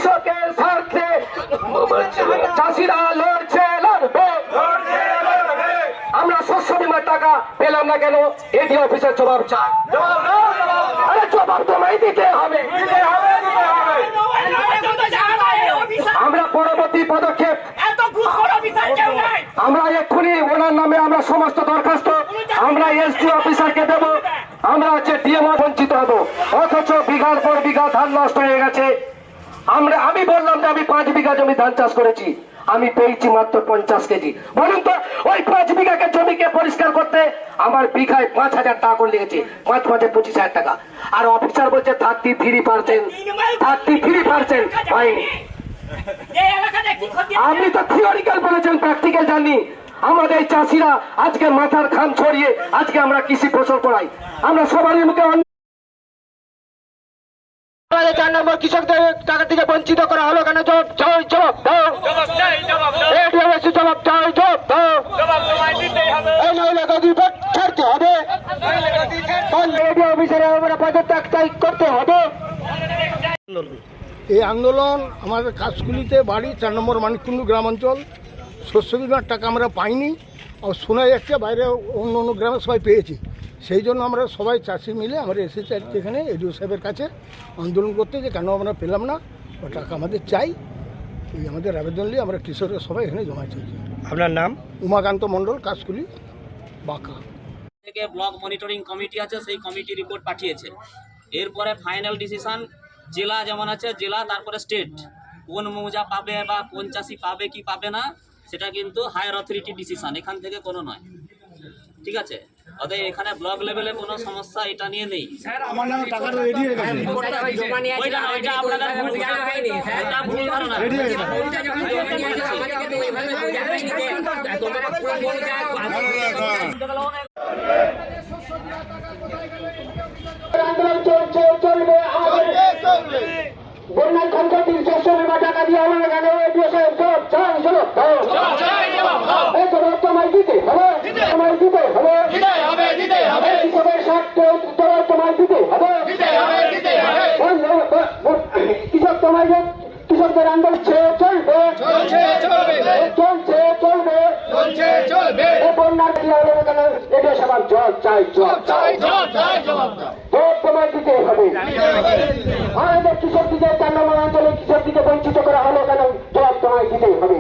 কৃষকের স্বার্থে চাষিরা লড়ছে, লড়বে। আমরা শস্য বিমার টাকা পেলাম না কেন? এডি অফিসের জবাব চাই। আরে জবাব তোমায় দিতে হবে। আমরা পরবর্তী পদক্ষেপ আমরা এক্ষুনি ওনার নামে আমরা সমস্ত দরখাস্ত আমরা এসডি অফিসারকে দেব। আমরা হচ্ছে ডিএমও বঞ্চিত হব, অথচ বিঘার পর বিঘা ধান নষ্ট হয়ে গেছে। আমি বললাম যে আমি 5 বিঘা জমি ধান চাষ করেছি, আমি পেয়েছি মাত্র 50 কেজি। বলুন তো ওই 5 বিঘাকে জমিকে পরিষ্কার করতে আমার বিঘায় 5,000 টাকা করে লেগেছে, 5 মাসে 25,000 টাকা। আর অফিসার বলছে 33% হয়নি। আপনি তো থিওরিক্যাল বলেছেন, প্র্যাকটিক্যাল জানি। আমাদের চাষিরা আজকে মাথার ঘাম ছড়িয়ে আজকে আমরা কৃষি ফসল করাই। আমরা সবারই মুখে 4 নম্বর কৃষকদের টাকা থেকে বঞ্চিত করা হলো কেন? জবাব দাও, জবাব দাও। এই নইলে গদিপথ ছাড়তে হবে, অফিসারে আমরা পদত্যাগ করতে হবে। এই আন্দোলন আমাদের কাজগুলিতে বাড়ি 4 নম্বর মানিককুণ্ডু গ্রাম অঞ্চল। শস্য বিমার টাকা আমরা পাইনি, আর শোনা যাচ্ছে বাইরে অন্য অন্য গ্রামে সবাই পেয়েছি। সেই জন্য আমরা সবাই চাষি মিলে আমরা এসেছি এখানে এডিও সাহেবের কাছে আন্দোলন করতে, যে কেন আমরা পেলাম না, ও টাকা আমাদের চাই। এই আমাদের আবেদন নিয়ে আমরা কৃষকরা সবাই এখানে জমা চাইছি। আপনার নাম? উমাকান্ত মণ্ডল, কাজগুলি, বাঁকা। থেকে ব্লক মনিটরিং কমিটি আছে, সেই কমিটি রিপোর্ট পাঠিয়েছে। এরপরে ফাইনাল ডিসিশন জেলা যেমন আছে জেলা, তারপরে স্টেট কোন মৌজা পাবে বা কোন চাষি পাবে কি পাবে না সেটা কিন্তু হায়ার অথরিটি ডিসিশন, এখান থেকে কোনো নয়। ঠিক আছে, অতএব এখানে ব্লক লেভেলে কোনো সমস্যা এটা নিয়ে নেই। বন্যার খঞ্চটির শস্য বিমা টাকা দিয়ে হবে না কেন? জবাব তোমায় দিতে হবে, তোমায় দিতে হবে। কৃষকের স্বার্থে জবাব তোমায় দিতে হবে। কৃষক তোমায় কৃষকদের আন্দোলন চলবে, চলবে। বন্যার দিয়ে হবে না কেন? এটা সবার জল চাই, জবাব তোমায় দিতে হবে। আমাদের কৃষকদের 4 নম্বর অঞ্চলে কৃষকদের বঞ্চিত করা হলো কেন? জবাব তোমায় দিতে হবে।